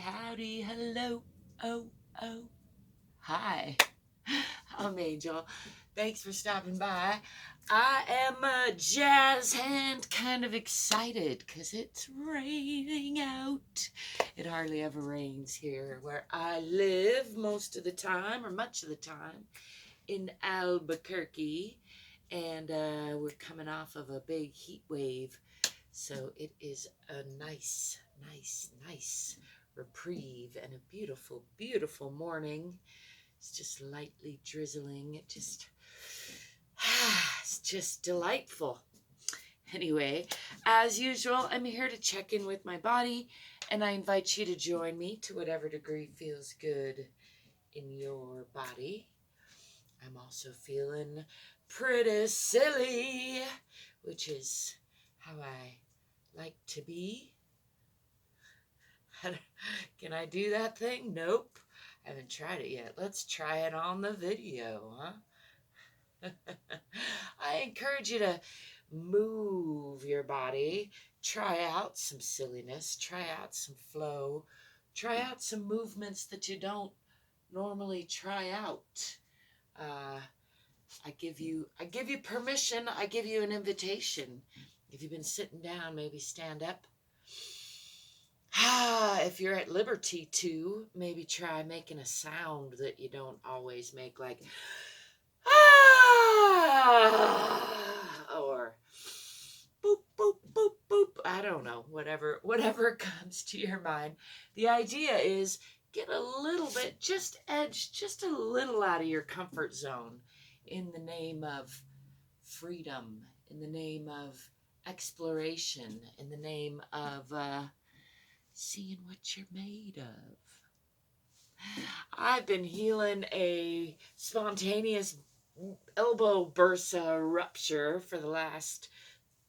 howdy, hello, oh, hi. I'm Angel. Thanks for stopping by. I am jazz hand kind of excited because it's raining out. It hardly ever rains here where I live most of the time, or much of the time, in Albuquerque. And we're coming off of a big heat wave. So it is a nice reprieve and a beautiful, beautiful morning. It's just lightly drizzling. It's just delightful. Anyway, as usual, I'm here to check in with my body, and I invite you to join me to whatever degree feels good in your body. I'm also feeling pretty silly, which is how I like to be. Can I do that thing? Nope. I haven't tried it yet. Let's try it on the video, huh? I encourage you to move your body. Try out some silliness. Try out some flow. Try out some movements that you don't normally try out. I give you permission. I give you an invitation. If you've been sitting down, maybe stand up. If you're at liberty to, maybe try making a sound that you don't always make, like or boop, boop, boop, boop. I don't know, whatever comes to your mind. The idea is get a little bit, just a little out of your comfort zone in the name of freedom, in the name of exploration, in the name of seeing what you're made of. I've been healing a spontaneous elbow bursa rupture for the last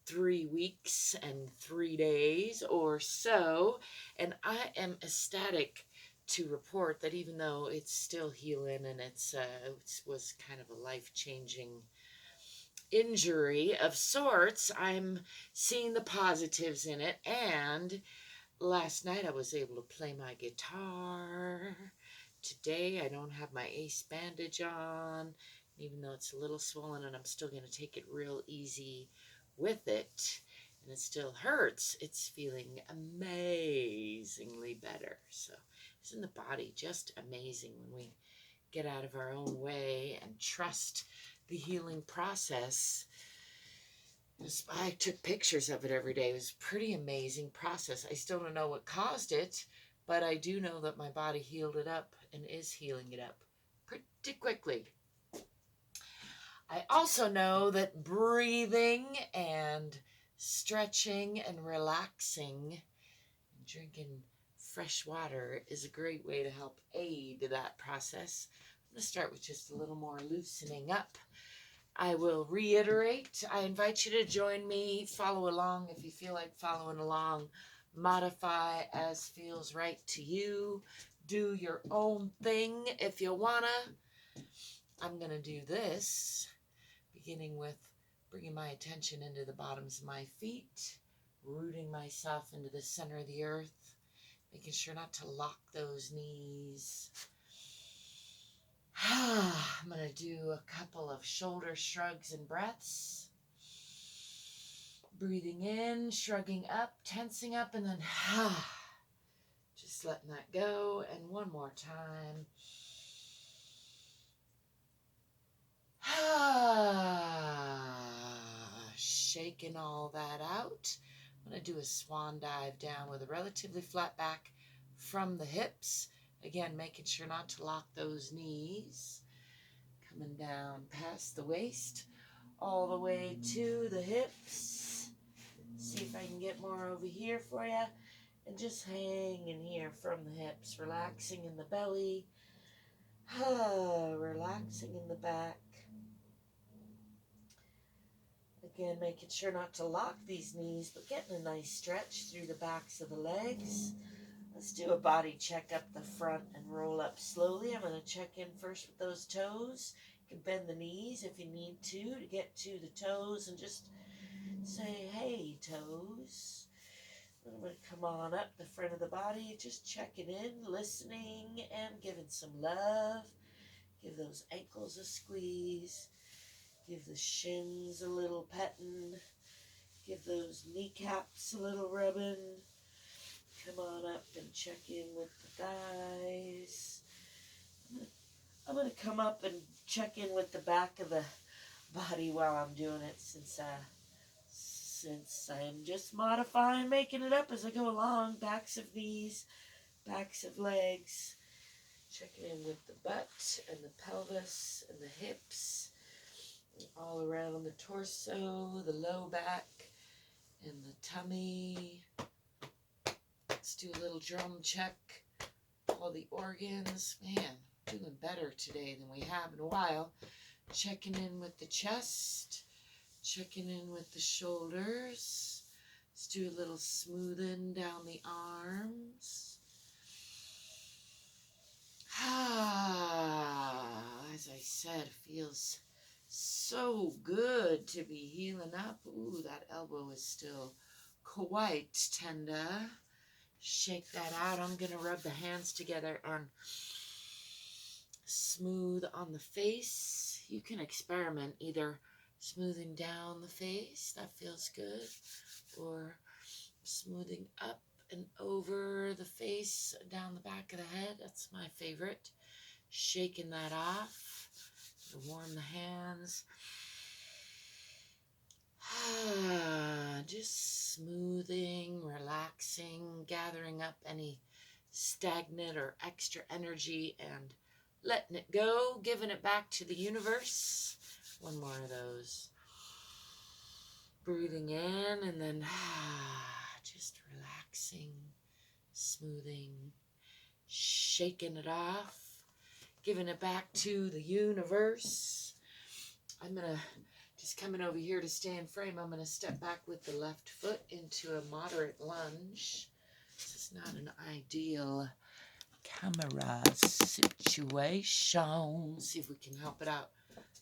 3 weeks and 3 days or so, and I am ecstatic to report that even though it's still healing and it was kind of a life-changing injury of sorts, I'm seeing the positives in it. And last night I was able to play my guitar. Today I don't have my ace bandage on, even though it's a little swollen, and I'm still going to take it real easy with it. And it still hurts. It's feeling amazingly better. So isn't the body just amazing when we get out of our own way and trust the healing process? I took pictures of it every day. It was a pretty amazing process. I still don't know what caused it, but I do know that my body healed it up and is healing it up pretty quickly. I also know that breathing and stretching and relaxing and drinking fresh water is a great way to help aid that process. I'm going to start with just a little more loosening up. I will reiterate, I invite you to join me, follow along if you feel like following along, modify as feels right to you, do your own thing if you wanna. I'm gonna do this, beginning with bringing my attention into the bottoms of my feet, rooting myself into the center of the earth, making sure not to lock those knees. I'm going to do a couple of shoulder shrugs and breaths. Breathing in, shrugging up, tensing up, and then just letting that go. And one more time. Shaking all that out. I'm going to do a swan dive down with a relatively flat back from the hips. Again, making sure not to lock those knees. Coming down past the waist, all the way to the hips. See if I can get more over here for you. And just hanging here from the hips, relaxing in the belly. Relaxing in the back. Again, making sure not to lock these knees, but getting a nice stretch through the backs of the legs. Let's do a body check up the front and roll up slowly. I'm going to check in first with those toes. You can bend the knees if you need to get to the toes and just say, hey, toes. Then I'm going to Come on up the front of the body, just checking in, listening, and giving some love. Give those ankles a squeeze. Give the shins a little petting. Give those kneecaps a little rubbing. Come on up and check in with the thighs. I'm going to come up and check in with the back of the body while I'm doing it, since I'm just modifying, making it up as I go along. Backs of knees, backs of legs. Checking in with the butt and the pelvis and the hips. All around the torso, the low back, and the tummy. Let's do a little drum check. All the organs. Man, doing better today than we have in a while. Checking in with the chest. Checking in with the shoulders. Let's do a little smoothing down the arms. As I said, feels so good to be healing up. Ooh, that elbow is still quite tender. Shake that out. I'm going to rub the hands together and smooth on the face. You can experiment either smoothing down the face, that feels good, or smoothing up and over the face, down the back of the head. That's my favorite. Shaking that off. Warm the hands. Just smoothing, relaxing, gathering up any stagnant or extra energy and letting it go, giving it back to the universe. One more of those. Breathing in and then just relaxing, smoothing, shaking it off, giving it back to the universe. I'm going to, just coming over here to stay in frame, I'm going to step back with the left foot into a moderate lunge. This is not an ideal camera situation. See if we can help it out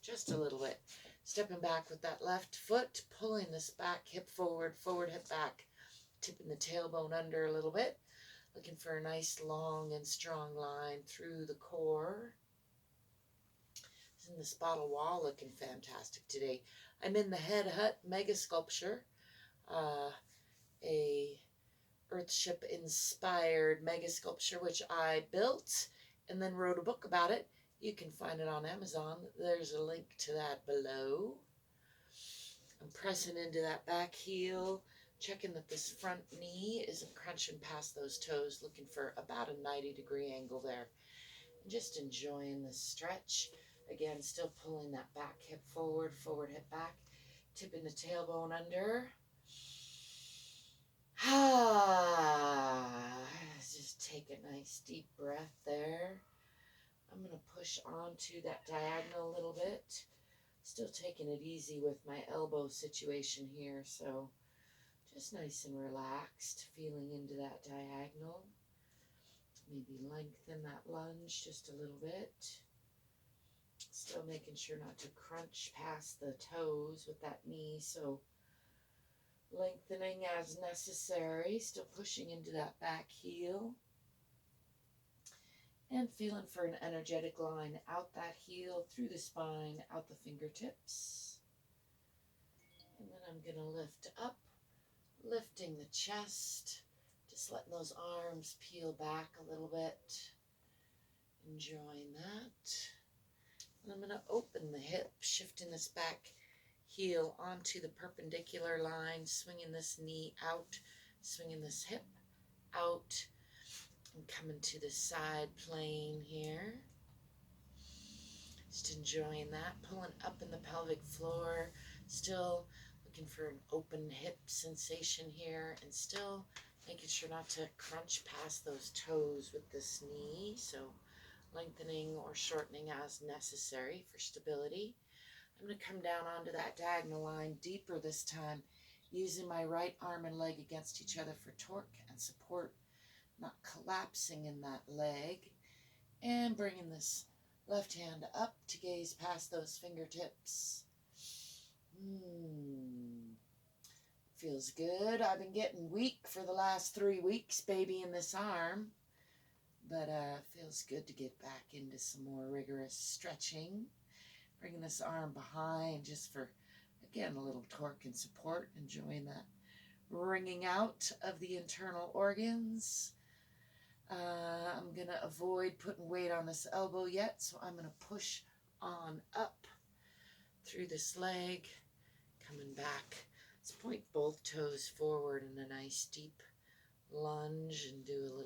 just a little bit. Stepping back with that left foot, pulling this back hip forward, forward hip back, tipping the tailbone under a little bit. Looking for a nice long and strong line through the core. Isn't this bottle wall looking fantastic today? I'm in the Head Hutt Mega-Sculpture, a Earthship inspired mega-sculpture which I built and then wrote a book about it. You can find it on Amazon. There's a link to that below. I'm pressing into that back heel, checking that this front knee isn't crunching past those toes, looking for about a 90-degree angle there. And just enjoying the stretch. Again, still pulling that back hip forward, forward hip back, tipping the tailbone under. Just take a nice deep breath there. I'm going to push onto that diagonal a little bit. Still taking it easy with my elbow situation here, so just nice and relaxed, feeling into that diagonal. Maybe lengthen that lunge just a little bit. Still making sure not to crunch past the toes with that knee, so lengthening as necessary. Still pushing into that back heel. And feeling for an energetic line out that heel, through the spine, out the fingertips. And then I'm going to lift up, lifting the chest, just letting those arms peel back a little bit. Enjoying that. And I'm going to open the hip, shifting this back heel onto the perpendicular line, swinging this knee out, swinging this hip out. And coming to the side plane here. Just enjoying that. Pulling up in the pelvic floor. Still looking for an open hip sensation here. And still making sure not to crunch past those toes with this knee. So lengthening or shortening as necessary for stability. I'm going to come down onto that diagonal line deeper this time. Using my right arm and leg against each other for torque and support. Not collapsing in that leg, and bringing this left hand up to gaze past those fingertips. Feels good. I've been getting weak for the last 3 weeks, babying this arm. But feels good to get back into some more rigorous stretching. Bringing this arm behind just for, again, a little torque and support. Enjoying that wringing out of the internal organs. I'm going to avoid putting weight on this elbow yet, so I'm going to push on up through this leg, coming back. Let's point both toes forward in a nice deep lunge and do a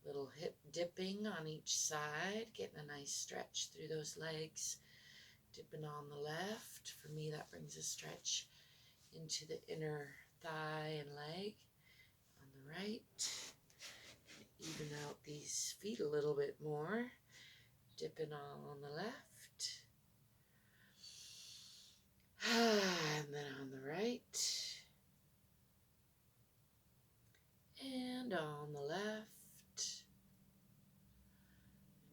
little hip dipping on each side, getting a nice stretch through those legs. Dipping on the left. For me, that brings a stretch into the inner thigh and leg. On the right, even out these feet a little bit more. Dipping on the left. And then on the right. And on the left.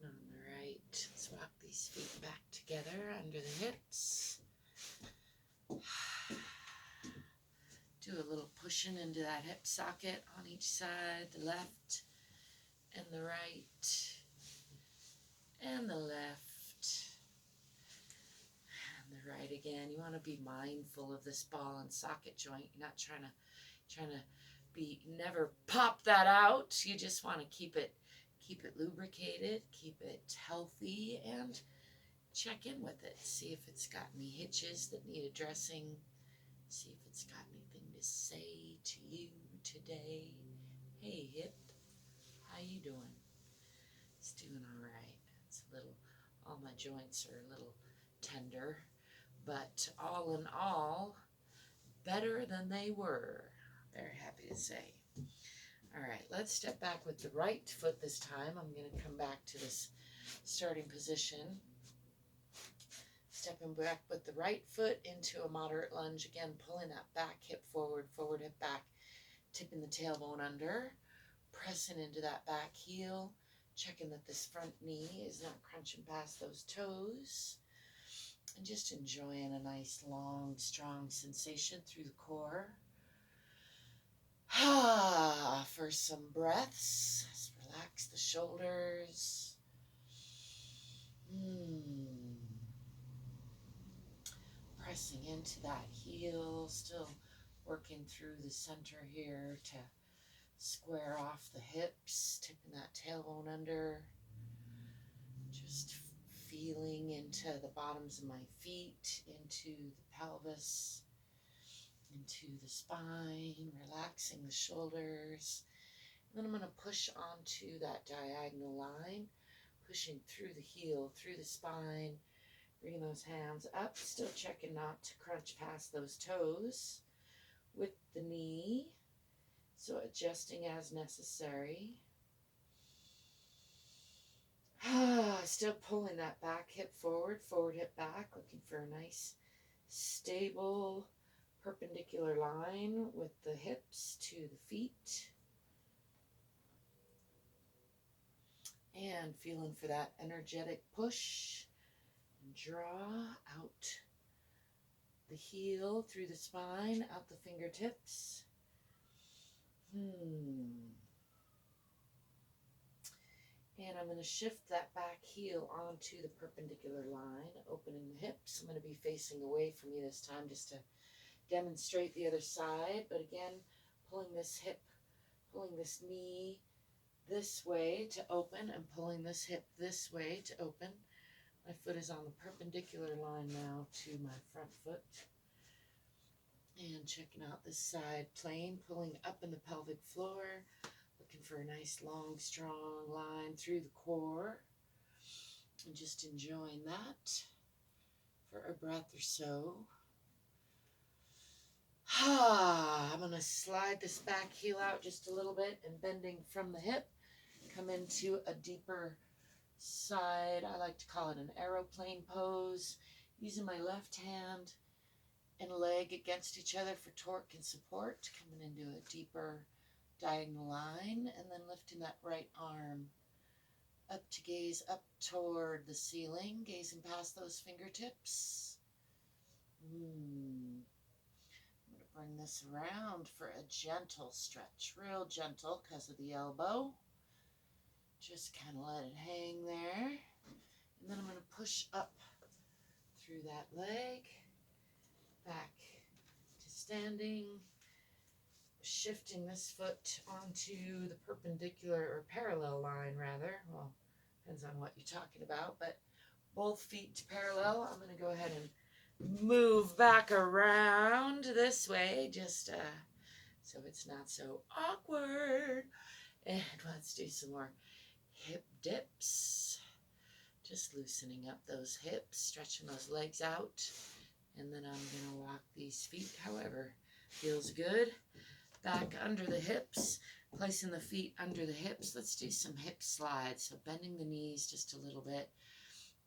And on the right. Let's walk these feet back together under the hips. Do a little pushing into that hip socket on each side, the left and the right, and the left, and the right again. You want to be mindful of this ball and socket joint. You're not trying to never pop that out. You just want to keep it lubricated, keep it healthy, and check in with it. See if it's got any hitches that need addressing. See if it's got anything to say to you today. Hey, hip, how you doing? It's doing all right. It's a little, all my joints are a little tender, but all in all, better than they were. Very happy to say. All right, let's step back with the right foot this time. I'm going to come back to this starting position. Stepping back with the right foot into a moderate lunge. Again, pulling that back hip forward, forward hip back, tipping the tailbone under, pressing into that back heel, checking that this front knee is not crunching past those toes, and just enjoying a nice, long, strong sensation through the core. For some breaths, just relax the shoulders. Pressing into that heel, still working through the center here to square off the hips, tipping that tailbone under. Just feeling into the bottoms of my feet, into the pelvis, into the spine, relaxing the shoulders. And then I'm going to push onto that diagonal line, pushing through the heel, through the spine, bringing those hands up, still checking not to crunch past those toes with the knee, so adjusting as necessary. Still pulling that back hip forward, forward hip back, looking for a nice, stable, perpendicular line with the hips to the feet. And feeling for that energetic push. And draw out the heel through the spine, out the fingertips. And I'm going to shift that back heel onto the perpendicular line, opening the hips. I'm going to be facing away from you this time just to demonstrate the other side. But again, pulling this hip, pulling this knee this way to open, and pulling this hip this way to open. My foot is on the perpendicular line now to my front foot. And checking out this side plane, pulling up in the pelvic floor, looking for a nice, long, strong line through the core. And just enjoying that for a breath or so. I'm going to slide this back heel out just a little bit and bending from the hip, come into a deeper side. I like to call it an aeroplane pose, using my left hand and leg against each other for torque and support, coming into a deeper diagonal line, and then lifting that right arm up to gaze up toward the ceiling, gazing past those fingertips. I'm going to bring this around for a gentle stretch, real gentle because of the elbow. Just kind of let it hang there. And then I'm going to push up through that leg, back to standing, shifting this foot onto the perpendicular or parallel line rather. Well, depends on what you're talking about, but both feet parallel. I'm going to go ahead and move back around this way, just so it's not so awkward. And let's do some more hip dips. Just loosening up those hips, stretching those legs out. And then I'm going to walk these feet however feels good. Back under the hips, placing the feet under the hips. Let's do some hip slides. So bending the knees just a little bit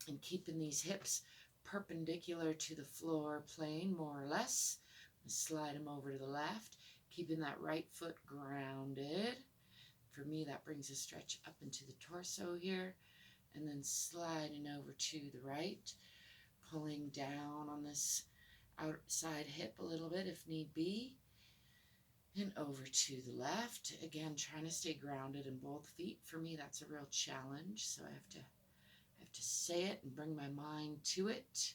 and keeping these hips perpendicular to the floor plane, more or less. Slide them over to the left, keeping that right foot grounded. For me, that brings a stretch up into the torso here, and then sliding over to the right, pulling down on this outside hip a little bit if need be, and over to the left. Again, trying to stay grounded in both feet. For me, that's a real challenge, so I have to say it and bring my mind to it.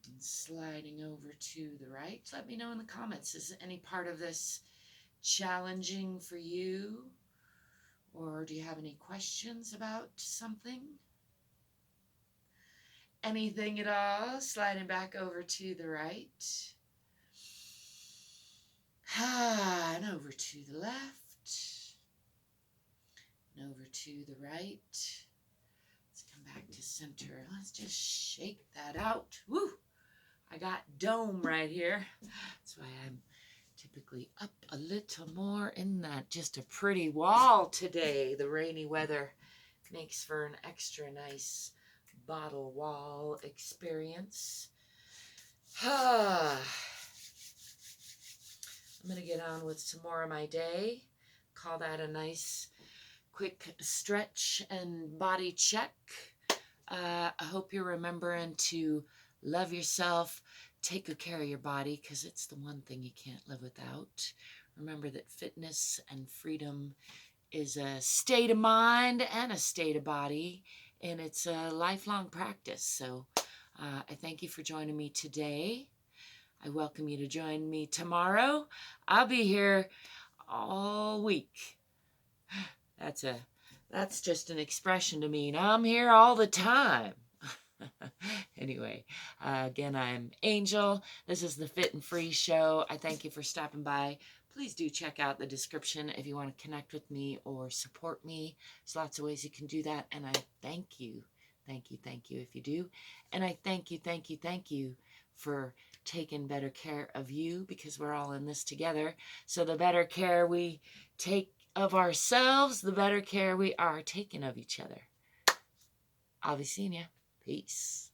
And sliding over to the right. Let me know in the comments, is any part of this challenging for you? Or do you have any questions about something? Anything at all? Sliding back over to the right. And over to the left. And over to the right. Let's come back to center. Let's just shake that out. Woo! I got dome right here. That's why I'm typically up a little more in that. Just a pretty wall today. The rainy weather makes for an extra nice bottle wall experience. I'm going to get on with some more of my day. Call that a nice quick stretch and body check. I hope you're remembering to love yourself, take good care of your body, because it's the one thing you can't live without. Remember that fitness and freedom is a state of mind and a state of body, and it's a lifelong practice. So I thank you for joining me today. I welcome you to join me tomorrow. I'll be here all week. That's just an expression to mean I'm here all the time. Anyway, again, I'm Angel. This is the Fit and Free Show. I thank you for stopping by. Please do check out the description if you want to connect with me or support me. There's lots of ways you can do that, and I thank you if you do. And I thank you for taking better care of you, because we're all in this together. So the better care we take of ourselves, the better care we are taking of each other. I'll be seeing you. Peace.